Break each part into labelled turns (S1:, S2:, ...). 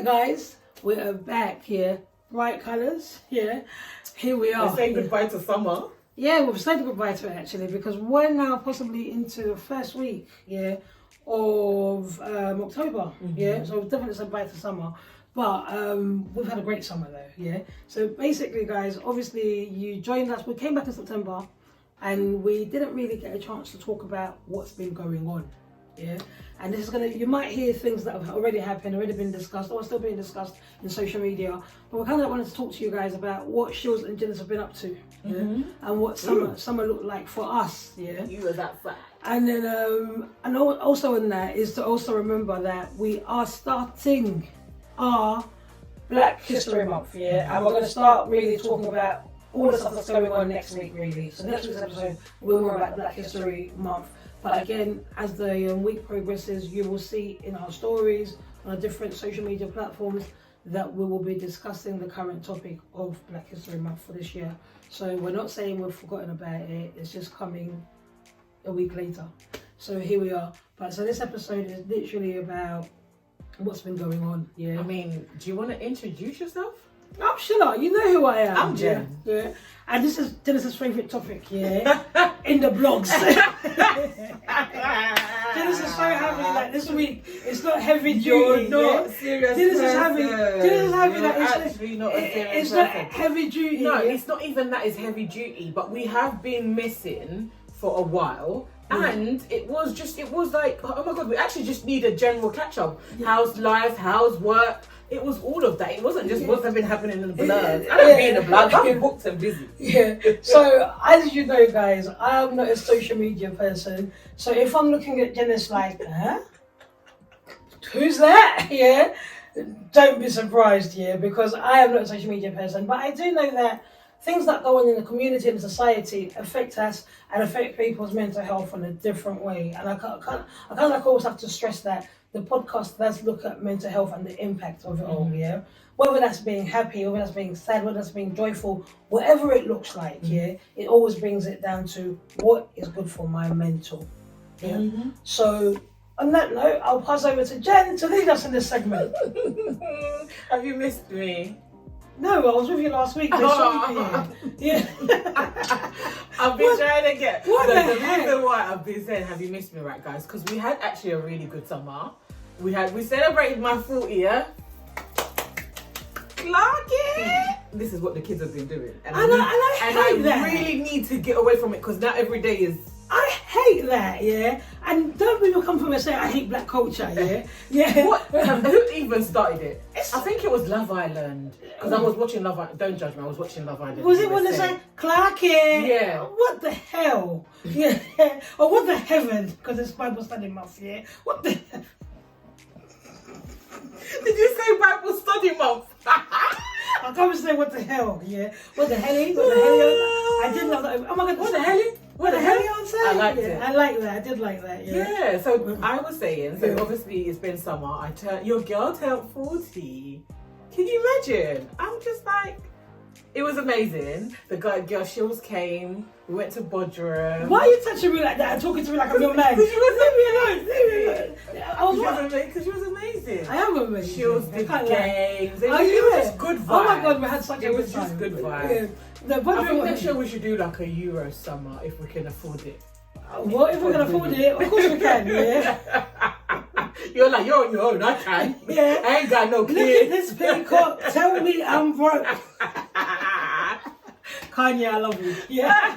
S1: Right, guys, we are back here. Bright colours, yeah. Here we are.
S2: We're saying goodbye to summer.
S1: Yeah, we've said goodbye to it actually because we're now possibly into the first week, yeah, of October, yeah. So we've definitely said bye to summer, but we've had a great summer though, yeah. So basically, guys, obviously you joined us. We came back in September, and we didn't really get a chance to talk about what's been going on, yeah. And this is you might hear things that have already happened, already been discussed, or still being discussed in social media. But we kind of wanted to talk to you guys about what Shilz and Djenys have been up to, yeah, and what summer looked like for us, yeah.
S2: You were that fat.
S1: And then, and also in that is to also remember that we are starting our Black History Month, yeah, and we're going to start really talking about all the stuff that's going on next week, really. So next week's episode will be more about Black History Month. But again, as the week progresses, you will see in our stories on our different social media platforms that we will be discussing the current topic of Black History Month for this year. So we're not saying we've forgotten about it, it's just coming a week later. So here we are. But so this episode is literally about what's been going on, yeah.
S2: I mean, do you want to introduce yourself?
S1: I'm sure, you know who I am.
S2: I'm Jen.
S1: Yeah. And this is Dennis's favourite topic, yeah, in the blogs. Dennis is so happy that this week it's not heavy duty.
S2: You're not serious.
S1: Dennis is happy. Dennis is happy that
S2: actually not a serious
S1: it's not heavy duty.
S2: No, it's not even that it's heavy duty, but we have been missing for a while. And it was like, oh my God, we actually just need a general catch up. Yeah. How's life? How's work? It was all of that. It wasn't just what's been happening in the blood. I don't be in the blood. I've been booked and busy.
S1: Yeah. So as you know, guys, I'm not a social media person. So if I'm looking at Djenys like, huh? Who's that? Yeah. Don't be surprised, yeah, because I am not a social media person. But I do know that things that go on in the community and society affect us and affect people's mental health in a different way. And I kind of always have to stress that the podcast does look at mental health and the impact of it all, yeah? Whether that's being happy, whether that's being sad, whether that's being joyful, whatever it looks like, yeah? It always brings it down to what is good for my mental, yeah? So, on that note, I'll pass over to Jen to lead us in this segment.
S2: Have you missed me?
S1: No, I was with you last week. Yeah.
S2: I've been trying to get.
S1: What the heck?
S2: reason why I've been saying, have you missed me, right, guys? Because we had actually a really good summer. We celebrated my 40th. Clarky! This is what the kids have been doing, and I really need to get away from it because now every day is.
S1: I hate that, yeah. And don't people come from and say I hate black culture, yeah. Yeah.
S2: What? Who even started it? I think it was Love Island because I was watching Love Island. Don't judge me. I was watching Love Island.
S1: Was it when they say Clarky?
S2: Yeah.
S1: What the hell? Yeah. Or what the heaven? Because it's Bible study month, yeah. What the?
S2: Did you say Bible study month?
S1: I can't say what the hell, yeah. What the hell? What the hell? I did love that. Oh my God, what the hell? What the hell?
S2: I liked it.
S1: I like that. I did like that. Yeah.
S2: Yeah. So I was saying. So obviously it's been summer. Your girl turned 40. Can you imagine? I'm just like, it was amazing. The girl Shilz came. We went to Bodrum.
S1: Why are you touching me like that and talking to me like I'm your man?
S2: Because you
S1: Leave me alone.
S2: Because she was amazing.
S1: I am amazing.
S2: Shilz did games.
S1: It was
S2: just good vibes.
S1: Oh my God, we had such a good time.
S2: It was just good vibes.
S1: Yeah.
S2: I think next year we should do like a Euro summer if we can afford it.
S1: What if we can afford it? Of course we can, yeah.
S2: You're like, you're on your own, I can. Yeah. I ain't got no kids.
S1: Look at this peacock, tell me I'm broke. Kanye, I love you. Yeah.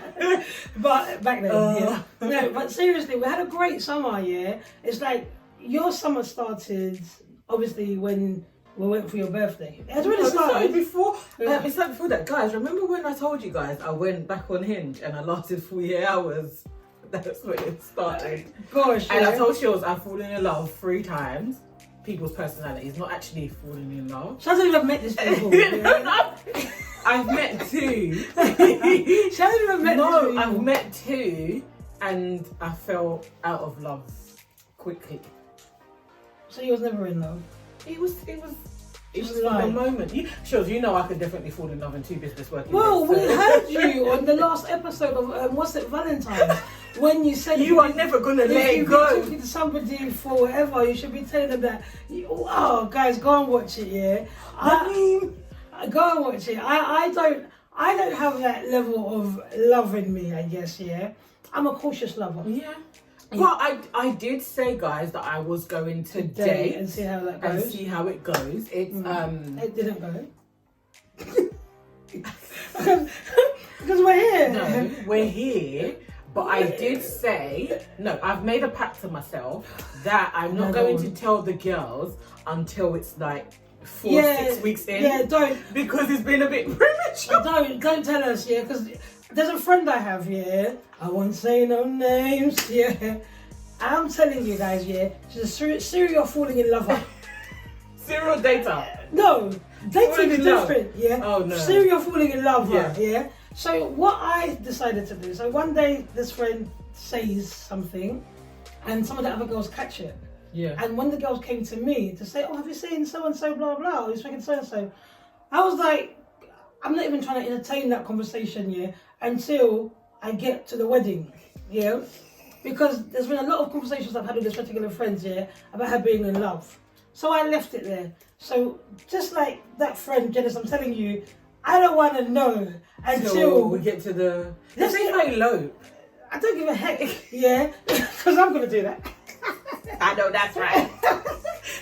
S1: But back then, yeah. No, but seriously, we had a great summer, yeah. It's like your summer started obviously when we went for your birthday. It had already started.
S2: Before. It's like before that, guys. Remember when I told you guys I went back on Hinge and I lasted 48 hours? That's when it started.
S1: Gosh.
S2: And I told Shilz I've fallen in love 3 times. People's personalities, not actually falling in love.
S1: She hasn't even met this people.
S2: I've met 2.
S1: She hasn't even met this people.
S2: I've met 2 and I fell out of love quickly.
S1: So you was never in love?
S2: It was like a moment. Shilz, you know I could definitely fall in love in 2 business working.
S1: Well, we heard you on the last episode of Valentine's, when you said
S2: You are never gonna let it go.
S1: If you've been talking to somebody for whatever, you should be telling them that. Oh, guys, go and watch it. Yeah, go and watch it. I don't have that level of love in me. I guess. Yeah, I'm a cautious lover.
S2: Yeah. Well, I did say, guys, that I was going to date
S1: and see how that goes.
S2: And see how it goes. It
S1: didn't go. Because we're here.
S2: No, we're here. But I did say, no, I've made a pact to myself that I'm not going to tell the girls until it's like 6 weeks in.
S1: Yeah, don't.
S2: Because it's been a bit premature.
S1: Don't tell us, yeah, because there's a friend I have, yeah. I won't say no names, yeah. I'm telling you guys, yeah, she's a serial falling in lover.
S2: Serial dater.
S1: No, dating is different, yeah.
S2: Oh no.
S1: Serial falling in love, yeah. So what I decided to do, so one day this friend says something and some of the other girls catch it.
S2: Yeah.
S1: And when the girls came to me to say, oh, have you seen so-and-so, blah, blah, or you're speaking so-and-so, I was like, I'm not even trying to entertain that conversation, yeah, until I get to the wedding, yeah? Because there's been a lot of conversations I've had with this particular friend, yeah, about her being in love. So I left it there. So just like that friend, Janice, I'm telling you, I don't want to know until
S2: we get to the... Let's say I elope.
S1: I don't give a heck, yeah, because I'm going to do that.
S2: I know that's right.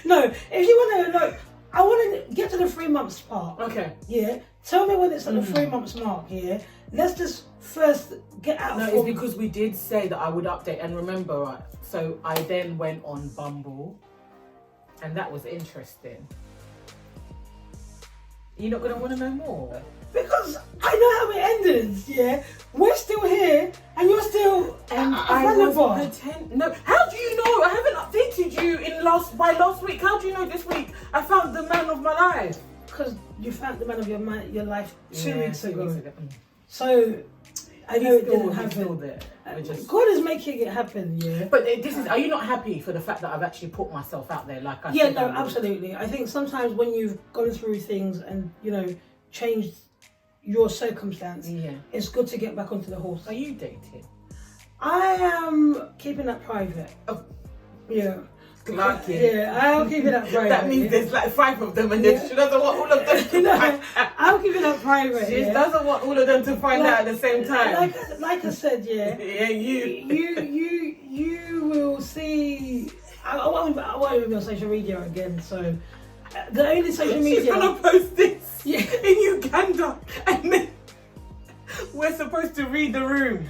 S1: No, if you want to elope, I want to get to the 3 months part.
S2: Okay.
S1: Yeah. Tell me when it's at the 3 months mark, yeah? Let's just first get out.
S2: No, it's because we did say that I would update. And remember, right, so I then went on Bumble. And that was interesting. You're not going to want to know more?
S1: Because I know how it ended, yeah? We're still here, and you're still available.
S2: No, how do you know? I haven't updated you by last week. How do you know this week I found the man of my life?
S1: Because you found the man of your life 2 weeks ago.
S2: 2 weeks ago.
S1: So I know it didn't happen.
S2: Still there.
S1: God is making it happen, yeah.
S2: But this is. Are you not happy for the fact that I've actually put myself out there? Like I
S1: yeah,
S2: said,
S1: no, absolutely. I think sometimes when you've gone through things and changed your circumstance, it's good to get back onto the horse.
S2: Are you dating?
S1: I am keeping that private.
S2: Oh,
S1: yeah.
S2: Like
S1: yeah, I'll keep it up private.
S2: That means there's like 5 of them, and then she doesn't want all of them to
S1: no, I'll keep it up private.
S2: She doesn't want all of them to find out at the same time.
S1: Like I said, yeah.
S2: Yeah,
S1: you will see. I won't even be on social media again. So the only social media.
S2: She's gonna post this in Uganda, and then we're supposed to read the room.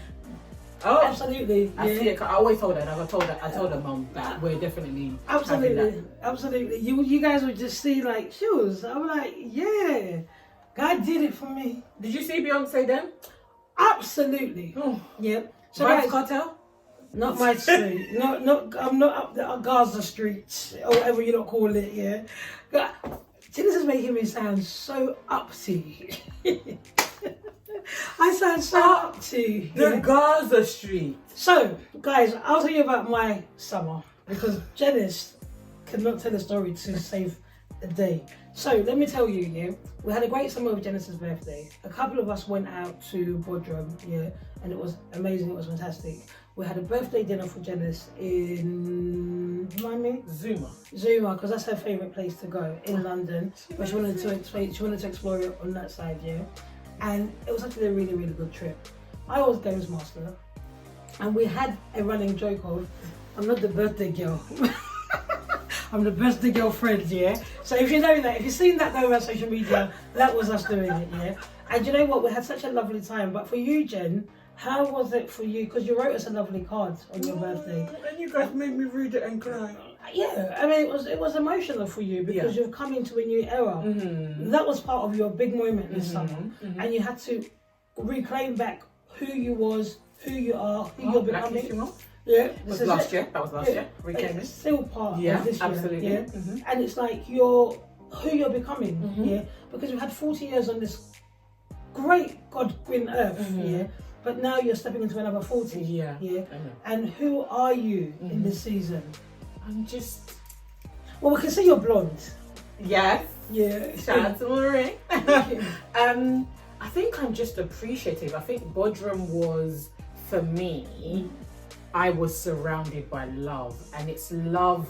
S1: Oh, absolutely.
S2: I see it. I always told her, and I told her mum that we're definitely
S1: absolutely. You guys would just see like Shilz. I'm like, yeah, God did it for me.
S2: Did you see Beyoncé then?
S1: Absolutely.
S2: Oh,
S1: yeah. So
S2: Vybz Cartel?
S1: Not my street. I'm not up the Gaza streets or whatever you not call it. Yeah. This is making me sound so uppity. I sound so uppity.
S2: The Gaza Street.
S1: So, guys, I'll tell you about my summer because Djenys cannot tell a story to save the day. So, let me tell you, we had a great summer with Djenys' birthday. A couple of us went out to Bodrum, and it was amazing. It was fantastic. We had a birthday dinner for Djenys in Zuma, because that's her favourite place to go in London. But she wanted to explore it on that side, and it was actually a really, really good trip. I was games master, and we had a running joke of, I'm not the birthday girl. I'm the birthday girlfriend, So if you know that, if you've seen that go around social media, that was us doing it, And you know what? We had such a lovely time. But for you, Jen, how was it for you? Because you wrote us a lovely card on your birthday.
S2: And you guys made me read it and cry.
S1: Yeah, I mean, it was emotional for you because you've come into a new era. That was part of your big moment this summer. And you had to reclaim back who you was, who you are, who you're becoming. Yeah,
S2: was last year. That was last year. Reclaiming.
S1: It's still part of this year.
S2: Absolutely.
S1: Yeah, and it's like who you're becoming. Because you had 40 years on this great God-green earth. But now you're stepping into another 40. And who are you in this season?
S2: I'm just...
S1: Well, we can see you're blonde.
S2: Yes.
S1: Yeah.
S2: Shout out to Marie. I think I'm just appreciative. I think Bodrum was, for me, I was surrounded by love, and it's love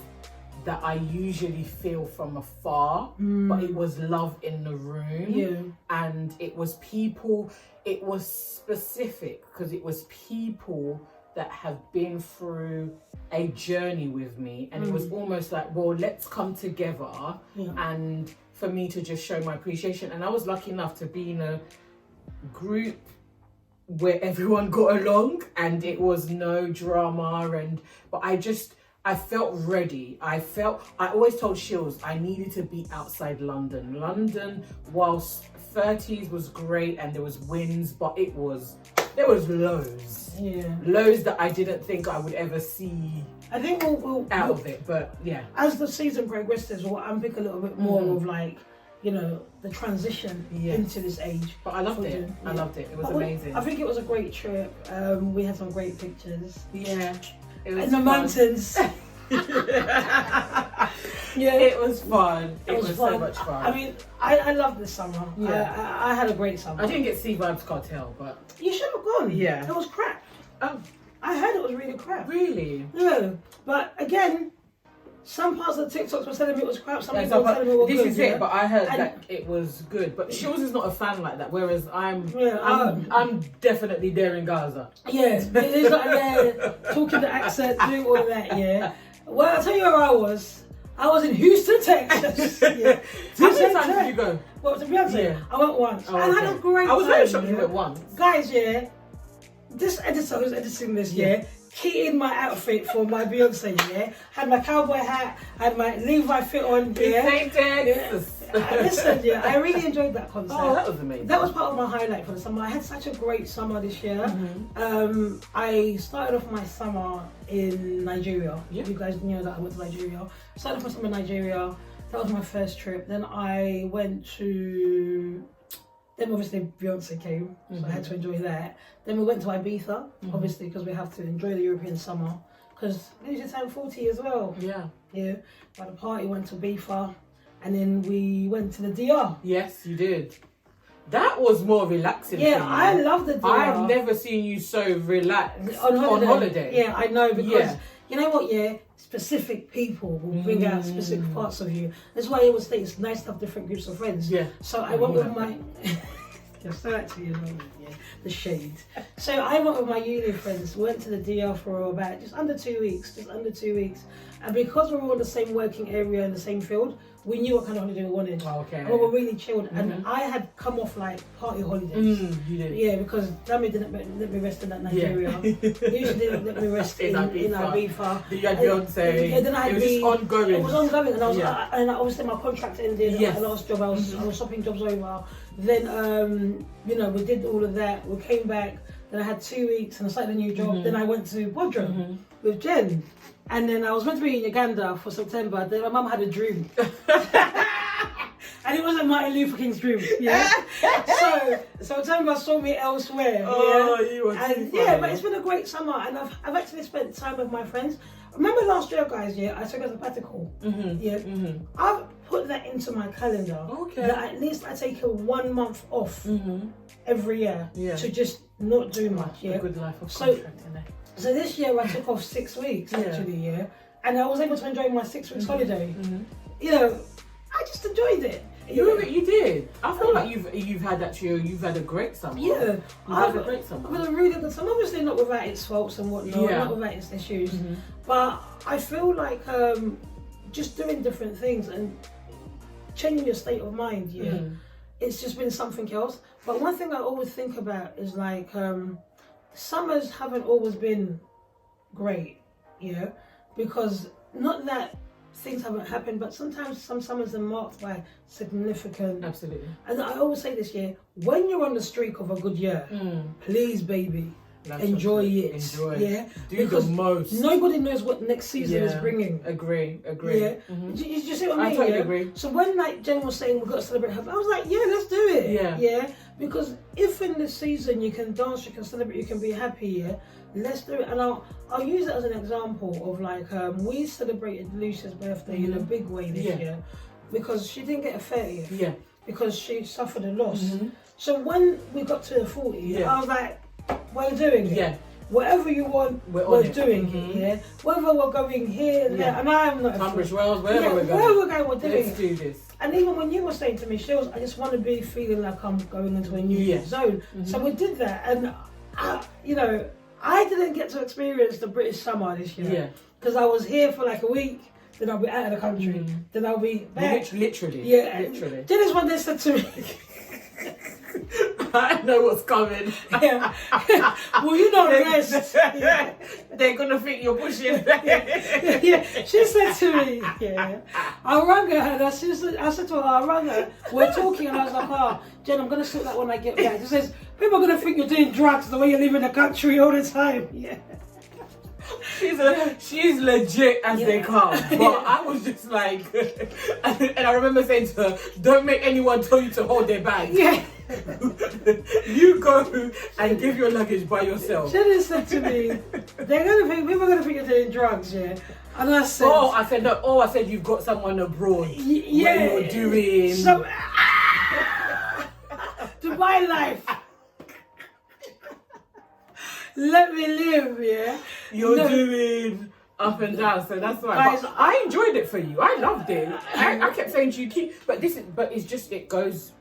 S2: that I usually feel from afar, but it was love in the room.
S1: Yeah.
S2: And it was people, it was specific because it was people that have been through a journey with me, and it was almost like, well, let's come together and for me to just show my appreciation. And I was lucky enough to be in a group where everyone got along and it was no drama, but I felt ready. I always told Shilz I needed to be outside London. London, whilst 30s was great and there was wins, but there was lows.
S1: Yeah.
S2: Lows that I didn't think I would ever see.
S1: I think we'll
S2: out of it, but yeah.
S1: As the season progresses, we'll unpick a little bit more of like, you know, the transition into this age.
S2: But I loved it. I loved it. It was amazing.
S1: I think it was a great trip. We had some great pictures.
S2: Yeah. It was
S1: in the mountains. Yeah,
S2: it was fun. It was so much fun.
S1: I mean, I loved this summer. Yeah. I had a great summer.
S2: I didn't get Sea Vibes Cartel, but
S1: you should have gone.
S2: Yeah.
S1: It was crap.
S2: Oh,
S1: I heard it was really crap.
S2: really?
S1: Yeah, but again, some parts of the TikToks were telling me it was crap. Some people were telling me it was good.
S2: This is it. But I heard that it was good. But Shilz is not a fan like that. Whereas I'm definitely there in Gaza.
S1: Yeah, it is like talking the accent, doing all of that. Yeah. Well, I'll tell you where I was. I was in Houston, Texas. Yeah.
S2: How many times did you go?
S1: Well, to be honest, I went once.
S2: Oh,
S1: I had a great time.
S2: I was very shocked you went once.
S1: Guys, this editor who's editing this, keyed in my outfit for my Beyoncé, had my cowboy hat, had my Levi fit on, Listen, I really enjoyed that concert.
S2: Oh, that was amazing.
S1: That was part of my highlight for the summer. I had such a great summer this year. I started off my summer in Nigeria. You guys know that I went to Nigeria. Started off my summer in Nigeria. That was my first trip. Then I went to... Then obviously Beyonce came, so I had to enjoy that. Then we went to Ibiza, obviously, because we have to enjoy the European summer. Because you just turned 40 as well.
S2: Yeah.
S1: Yeah. By the party, went to Ibiza, and then we went to the DR.
S2: Yes, you did. That was more relaxing.
S1: Yeah,
S2: for you.
S1: I love the DR.
S2: I've never seen you so relaxed
S1: on holiday. Yeah, I know, because you know what, specific people will bring out specific parts of you. That's why I always think it's nice to have different groups of friends. Yeah. So I went with my... so actually, the shade. So I went with my uni friends, went to the DR for about just under 2 weeks. And because we were all in the same working area in the same field, we knew what kind of holiday we wanted.
S2: Oh, okay.
S1: And we were really chilled. And I had come off like party holidays.
S2: You did?
S1: Yeah, because Dami didn't let me rest in that Nigeria. He usually didn't let me rest in Ibiza.
S2: You had Beyoncé.
S1: Yeah, then I had
S2: it was just ongoing.
S1: It was ongoing. And, and obviously my contract ended. Yes. My last job, I was swapping jobs over. Then, we did all of that. We came back. Then I had 2 weeks and I started a new job. Then I went to Bodrum with Jen. And then I was meant to be in Uganda for September. Then my mum had a dream. And it wasn't Martin Luther King's dream. Yeah. So September saw me elsewhere.
S2: Oh, you were too funny.
S1: Yeah, but it's been a great summer, and I've actually spent time with my friends. Remember last year, guys? Yeah, I took a sabbatical. I've put that into my calendar. Okay. That at least I take a 1 month off every year to just not do much. Yeah.
S2: A good life of contracting.
S1: So this year I took off 6 weeks actually, and I was able to enjoy my 6 weeks holiday. I just enjoyed it.
S2: You did. I feel like you've had a great summer.
S1: Yeah,
S2: I've had a great summer.
S1: I've had a really good summer. Obviously not without its faults and whatnot, not without its issues, but I feel like just doing different things and changing your state of mind. It's just been something else. But one thing I always think about is like. Summers haven't always been great, because not that things haven't happened, but sometimes some summers are marked by significant.
S2: Absolutely.
S1: And I always say this year, when you're on the streak of a good year, please, baby, enjoy it.
S2: Enjoy.
S1: Yeah.
S2: Do
S1: because
S2: the most.
S1: Nobody knows what next season is bringing.
S2: Agree.
S1: Yeah. Do you see what I mean?
S2: I totally agree.
S1: So when like Jen was saying we've got to celebrate her, I was like, yeah, let's do it. Yeah. Because if in this season you can dance, you can celebrate, you can be happy, let's do it. And I'll use it as an example of like we celebrated Lucia's birthday in a big way this year because she didn't get a 30th. Yeah. Because she suffered a loss. So when we got to the 40th, I was like, we're doing it. whatever you want, we're doing it, yeah? Whether we're going here and there, and I am not...
S2: Tunbridge Wells, wherever we're going.
S1: Wherever we're going, we're doing
S2: Let's do this.
S1: And even when you were saying to me, Shilz, I just want to be feeling like I'm going into a new zone. So we did that. And, you know, I didn't get to experience the British summer this year.
S2: Yeah.
S1: Because I was here for like a week, then I'll be out of the country, then I'll be back.
S2: Literally.
S1: Yeah.
S2: Literally.
S1: Dennis one day said to me...
S2: I know what's coming.
S1: Yeah. Will you not rest? Yeah.
S2: They're gonna think you're pushing.
S1: Yeah. She said to me, I rang her and I said to her, I rang her, we're talking and I was like, oh, Jen, I'm gonna sort that when I get back. She says, people are gonna think you're doing drugs the way you live in the country all the time. Yeah.
S2: She's legit as they come. But I was just like, and I remember saying to her, don't make anyone tell you to hold their bag.
S1: Yeah.
S2: You go and give your luggage by yourself.
S1: She said to me, people are gonna think you're doing drugs, yeah. And I said,
S2: I said you've got someone abroad. Yeah. What you're doing.
S1: Dubai life. Let me live, yeah.
S2: You're doing up and down, so that's why. Guys, I enjoyed it for you. I loved it. I kept saying to you, but it's just, it goes,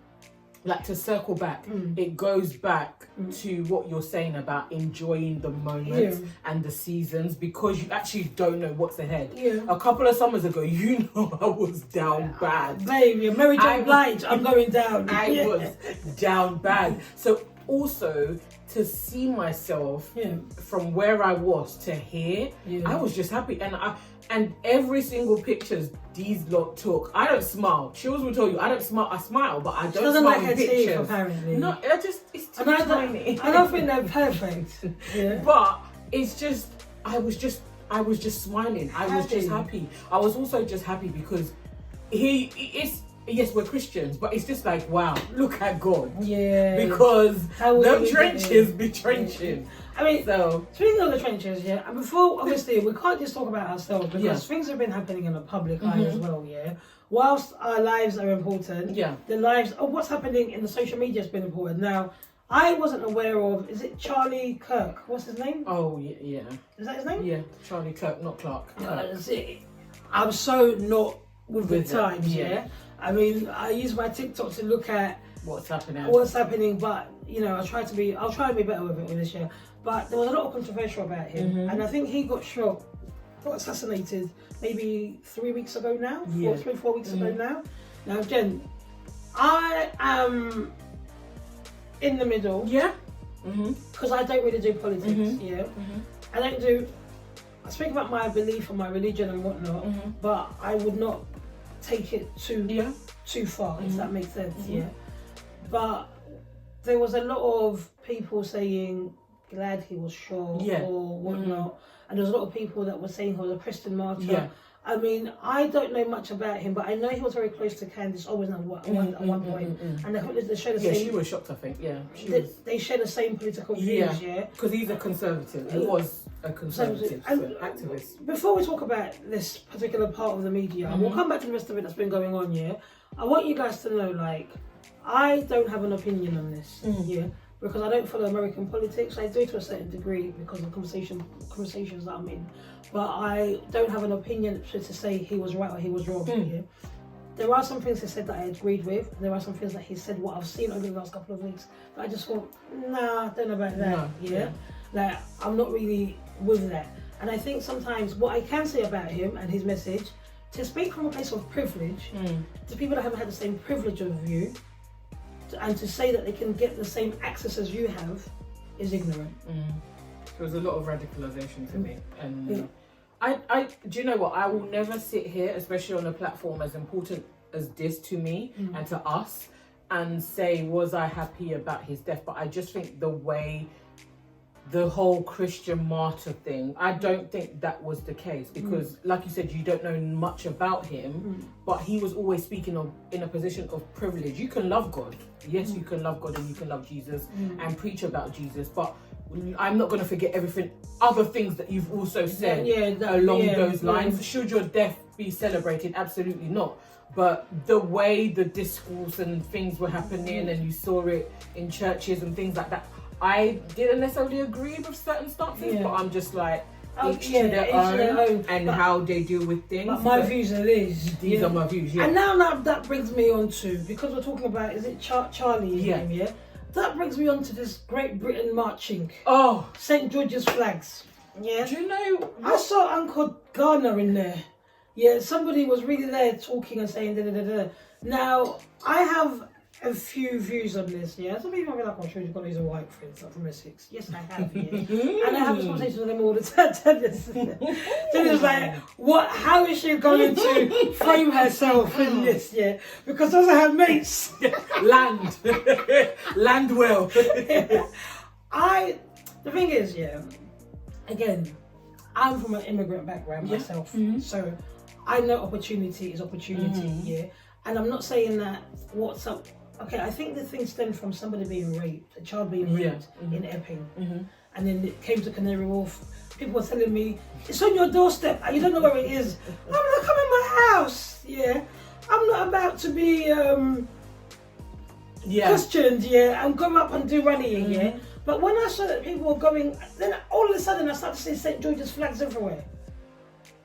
S2: like, to circle back, it goes back to what you're saying about enjoying the moments and the seasons, because you actually don't know what's ahead. Yeah. A couple of summers ago, you know, I was down bad.
S1: Baby, Mary J. Blige, I'm going down.
S2: I was down bad. So also, to see myself from where I was to here, I was just happy. And every single pictures these lot took, I don't smile. Shilz will tell you, I don't smile. I smile, but I don't smile in pictures. Teeth, apparently. No, it's too tiny.
S1: I don't think they're perfect. Yeah.
S2: But it's just, I was just smiling. I was just happy. I was also just happy because yes, we're Christians, but it's just like, wow, look at God. Yeah. Because them trenches be trenching.
S1: I mean, so speaking of the trenches, and before, obviously, we can't just talk about ourselves because things have been happening in the public eye as well, Whilst our lives are important, the lives of what's happening in the social media has been important. Now, I wasn't aware of, is it Charlie Kirk? What's his name?
S2: Oh, yeah.
S1: Is that his name?
S2: Yeah, Charlie Kirk, not Clark.
S1: I'm so not with the times, I mean, I use my TikTok to look at
S2: what's happening,
S1: but you know, I'll try to be better with it this year. But there was a lot of controversial about him, and I think he got assassinated maybe 3 weeks ago now, 4 weeks ago now. Now, Jen, I am in the middle, because I don't really do politics, I speak about my belief and my religion and whatnot, but I would not take it too far, if that makes sense, But there was a lot of people saying glad he was shot or whatnot, and there was a lot of people that were saying he was a Christian martyr. I mean, I don't know much about him, but I know he was very close to Candice Owens at one point, and they share the same.
S2: She was shocked, I think.
S1: They share the same political views.
S2: Because he's a conservative. He was a conservative activist.
S1: Before we talk about this particular part of the media, and we'll come back to the rest of it that's been going on. I want you guys to know, like, I don't have an opinion on this. Because I don't follow American politics. I do to a certain degree because of conversations that I'm in. But I don't have an opinion to say he was right or he was wrong. There are some things he said that I agreed with. There are some things that he said, what I've seen over the last couple of weeks, that I just thought, nah, I don't know about that. Like, I'm not really with that. And I think sometimes what I can say about him and his message, to speak from a place of privilege, to people that haven't had the same privilege of you, and to say that they can get the same access as you have, is ignorant.
S2: There was a lot of radicalisation to me, and I do you know what? I will never sit here, especially on a platform as important as this to me and to us, and say was I happy about his death. But I just think the whole Christian martyr thing, I don't think that was the case, because like you said, you don't know much about him, but he was always speaking in a position of privilege. You can love God. Yes, you can love God and you can love Jesus and preach about Jesus, but I'm not going to forget other things that you've also said along those lines. Should your death be celebrated? Absolutely not. But the way the discourse and things were happening and you saw it in churches and things like that, I didn't necessarily agree with certain stances, but I'm just like, each to their own, and how they deal with things.
S1: But my views are these.
S2: These are my views,
S1: And now that brings me on to, because we're talking about, is it Charlie's name, yeah? That brings me on to this Great Britain marching.
S2: Oh.
S1: St. George's flags. Yeah.
S2: Do you know?
S1: I saw Uncle Garner in there. Yeah, somebody was really there talking and saying da-da-da-da. Now, I have a few views on this, yeah. Some people are like, I'm sure you've got these white friends like from Essex. Yes, I have, yeah. And I have this conversation with them all the time. Dennis like, what? How is she going to frame herself in this, yeah? Because those are her mates.
S2: Land. Land well.
S1: The thing is, yeah, again, I'm from an immigrant background myself. So I know opportunity is opportunity, yeah. And I'm not saying that what's up. Okay, I think the thing stemmed from somebody being raped, a child being raped in Epping. And then it came to Canary Wharf. People were telling me, it's on your doorstep, you don't know where it is. I'm gonna come in my house, yeah. I'm not about to be questioned, yeah, and go up and do running, yeah. But when I saw that people were going, then all of a sudden I started to see St. George's flags everywhere.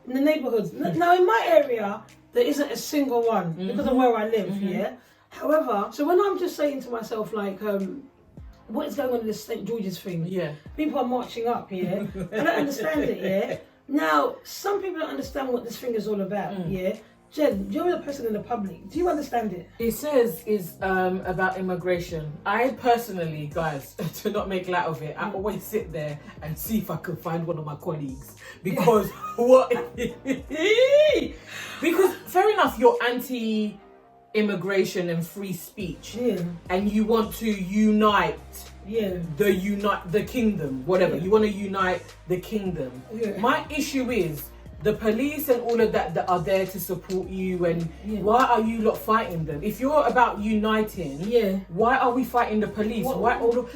S1: In the neighbourhoods. Now in my area, there isn't a single one because of where I live, yeah. However, so when I'm just saying to myself, like, what is going on in this St. George's thing? Yeah. People are marching up, yeah. I don't understand it, yeah. Now, some people don't understand what this thing is all about, yeah. Jen, you're a person in the public. Do you understand it?
S2: It says is about immigration. I personally, guys, to not make light of it, I always sit there and see if I can find one of my colleagues. Because what? Because fair enough, you're anti-immigration and free speech, and you want to unite. The kingdom, whatever. You want to unite the kingdom. My issue is the police and all of that are there to support you, and why are you lot fighting them? If you're about uniting, why are we fighting the police?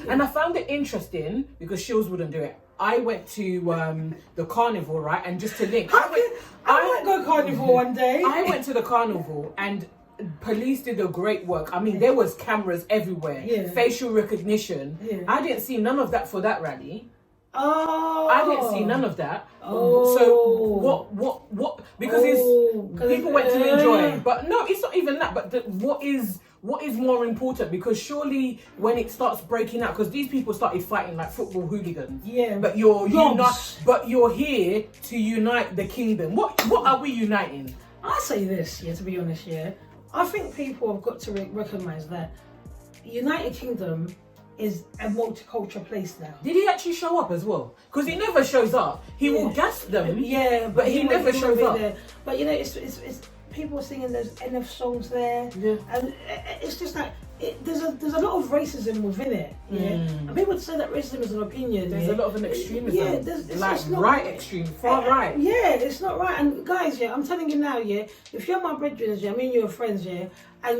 S2: And I found it interesting because Shilz wouldn't do it. I went to the carnival, right? And just to link,
S1: I might go carnival one day.
S2: I went to the carnival and police did a great work. I mean, there was cameras everywhere, facial recognition. I didn't see none of that for that rally.
S1: Oh,
S2: I didn't see none of that. So what? Because people went to enjoy, but no, it's not even that. But what is more important? Because surely when it starts breaking out, because these people started fighting like football hooligans. But you're here to unite the kingdom. What are we uniting?
S1: I say this, to be honest, I think people have got to recognise that United Kingdom is a multicultural place now.
S2: Did he actually show up as well? Because he never shows up. He will gas them.
S1: But
S2: he never shows up.
S1: There. But you know, it's people singing those NF songs there, and it's just like there's a lot of racism within it. And people say that racism is an opinion.
S2: There's a lot of an extremism.
S1: It's not
S2: right extreme, far right.
S1: It's not right. And guys, I'm telling you now, if you're my brethren, I mean you're friends, and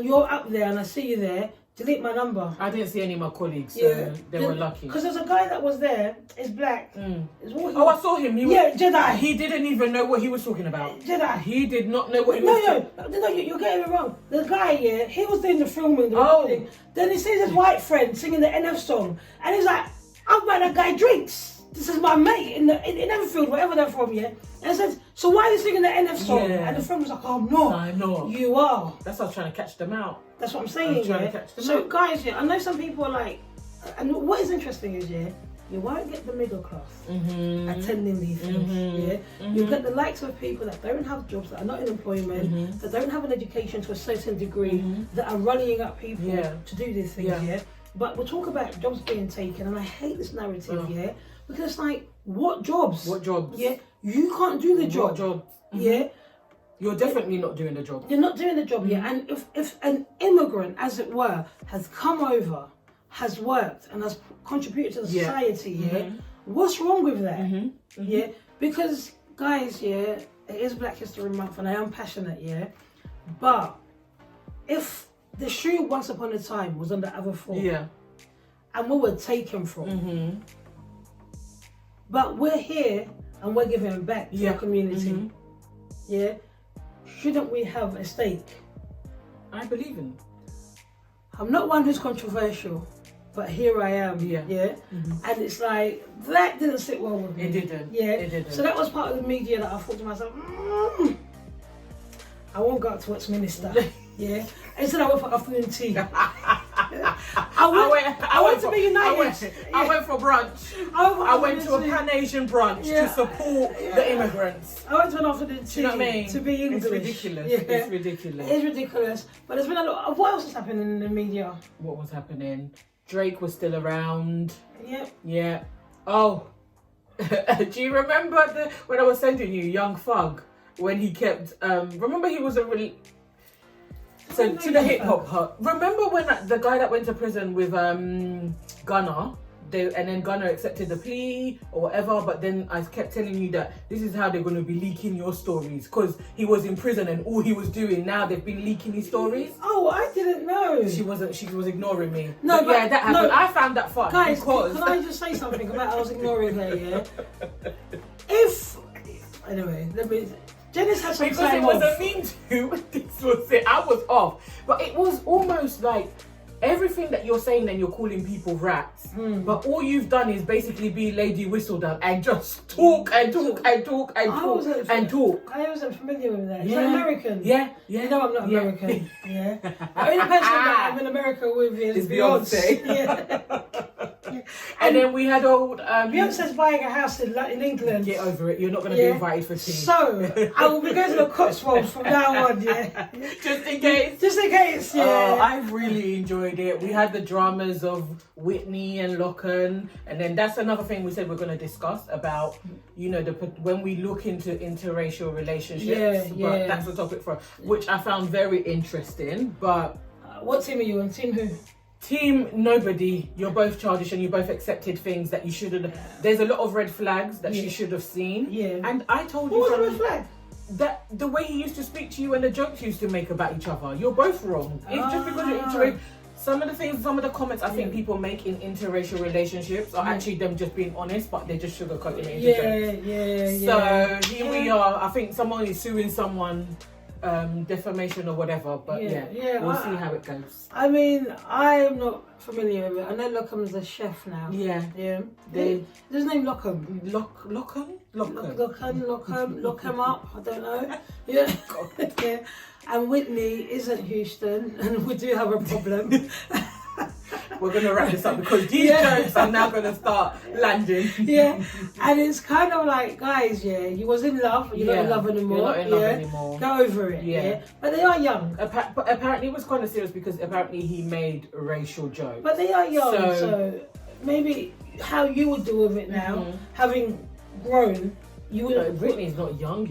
S1: you're up there, and I see you there. Delete my number.
S2: I didn't see any of my colleagues, so they were lucky.
S1: Because there's a guy that was there, is black.
S2: I saw him.
S1: Jedi.
S2: He didn't even know what he was talking about.
S1: Jedi.
S2: He did not know what he was talking about.
S1: No, you're getting it wrong. The guy, he was doing the filming. Then he sees his white friend singing the NF song, and he's like, I'll buy that guy drinks. This is my mate in Enfield, wherever they're from, And I said, so why are you singing the NF song? And the friend was like, I'm not.
S2: I'm not.
S1: You are.
S2: That's why I was trying to catch them out.
S1: That's what I'm saying,
S2: I'm trying to catch them
S1: So
S2: out.
S1: guys, I know some people are like, and what is interesting is, you won't get the middle class attending these things, You get the likes of people that don't have jobs, that are not in employment, that don't have an education to a certain degree, that are rallying up people to do these things, But we'll talk about jobs being taken, and I hate this narrative, because it's like, what jobs?
S2: What jobs?
S1: You can't do the job.
S2: What job? You're definitely not doing the job.
S1: You're not doing the job, And if an immigrant, as it were, has come over, has worked, and has contributed to the society, what's wrong with that? Because, guys, it is Black History Month, and I am passionate, But if the shoe once upon a time was on the other foot, and we were taken from, but we're here and we're giving back to our community, shouldn't we have a stake?
S2: I believe in.
S1: I'm not one who's controversial, but here I am.
S2: Yeah.
S1: And it's like, that didn't sit well with me.
S2: It didn't.
S1: Yeah.
S2: It didn't.
S1: So that was part of the media that I thought to myself, I won't go out to watch Minister. Yeah. Instead I went for afternoon tea. I went to be United.
S2: I went for brunch. I went to a Pan-Asian brunch to support the immigrants.
S1: I went to an afternoon tea,
S2: you know what I mean?
S1: to be English.
S2: It's ridiculous.
S1: Yeah.
S2: It's ridiculous.
S1: It is ridiculous. But there's been a lot of, what else is happening in the media?
S2: What was happening? Drake was still around.
S1: Yeah.
S2: Yeah. Oh. Do you remember when I was sending you Young Thug? When he kept, remember he was so to the hip hop hut. Remember when the guy that went to prison with Gunna, and then Gunna accepted the plea or whatever, but then I kept telling you that this is how they're going to be leaking your stories, because he was in prison and all he was doing, now they've been leaking his stories.
S1: Oh, I didn't know.
S2: She was ignoring me.
S1: No, but
S2: yeah, that happened.
S1: No,
S2: I found that fun.
S1: Guys,
S2: because...
S1: can I just say something about I was ignoring her, yeah? Anyway, Djenys had some
S2: because
S1: time
S2: it was
S1: off.
S2: a meme too. This was it. I was off, but it was almost like everything that you're saying. Then you're calling people rats, but all you've done is basically be Lady Whistledown and just talk and talk and talk and talk and talk.
S1: I wasn't familiar with that.
S2: Yeah.
S1: Is that American?
S2: Yeah.
S1: You know I'm not American. Yeah. The only person that I'm in America with is
S2: Beyonce.
S1: Yeah.
S2: And then we had old
S1: Beyonce's buying a house in England.
S2: Get over it. You're not going to be invited for tea.
S1: So I will be going to the Cotswolds from now on. Yeah.
S2: Just in case.
S1: Just in case. Yeah.
S2: I really enjoyed it. We had the dramas of Whitney and Locken, and then that's another thing we said we're going to discuss about, you know, when we look into interracial relationships. But that's a topic for which I found very interesting. But
S1: what team are you on? Team who?
S2: Team nobody. You're both childish and you both accepted things that you shouldn't. There's a lot of red flags that she should have seen. Yeah. And I told you.
S1: What was the red flag?
S2: That the way he used to speak to you and the jokes you used to make about each other. You're both wrong. It's just because you're interracial. Some of the comments I think people make in interracial relationships are actually them just being honest, but they're just sugarcoating it. So here we are. I think someone is suing someone. Defamation or whatever, but we'll see how it goes.
S1: I mean, I'm not familiar with it. I know Lockham's the chef now. Yeah. There's his name Lockham.
S2: Lockham?
S1: Lock him up. I don't know. Yeah. And Whitney isn't Houston, and we do have a problem.
S2: We're going to wrap this up because these jokes are now going to start landing.
S1: And it's kind of like, guys, you was in love, but you're not in love anymore.
S2: You're not in love anymore.
S1: Go over it. But they are young.
S2: But apparently it was kind of serious because apparently he made racial jokes.
S1: But they are young, so maybe how you would deal with it now, having grown. You would.
S2: Whitney's not young.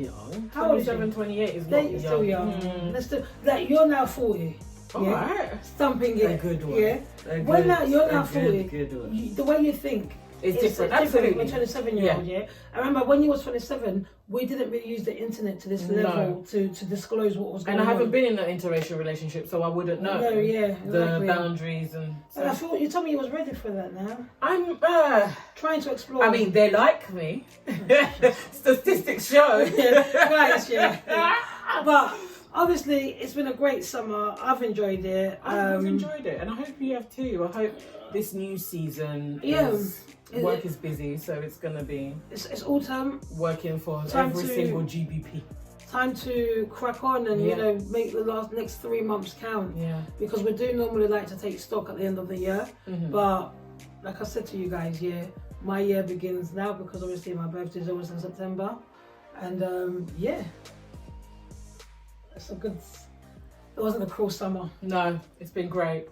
S1: How old is
S2: 27, 28 is not young.
S1: Still young. They're still, like, you're now 40.
S2: Alright.
S1: Stumping it.
S2: A good one.
S1: When you're now 40, the way you think
S2: is different. Absolutely.
S1: When 27-year-old, I remember when you was 27, we didn't really use the internet to this level to disclose what was going on.
S2: And I haven't been in an interracial relationship, so I wouldn't know the boundaries and.
S1: And I thought you told me you was ready for that now.
S2: I'm
S1: trying to explore.
S2: I mean, they like me. Statistics show.
S1: Guys, but. Obviously, it's been a great summer. I've enjoyed it.
S2: I've enjoyed it, and I hope you have too. I hope this new season work is busy, so it's going to be...
S1: It's autumn.
S2: Working for every single GBP.
S1: Time to crack on and, you know, make the next 3 months count. Because we do normally like to take stock at the end of the year. But, like I said to you guys, my year begins now because obviously my birthday is always in September. And, it wasn't a cruel summer.
S2: No, it's been great.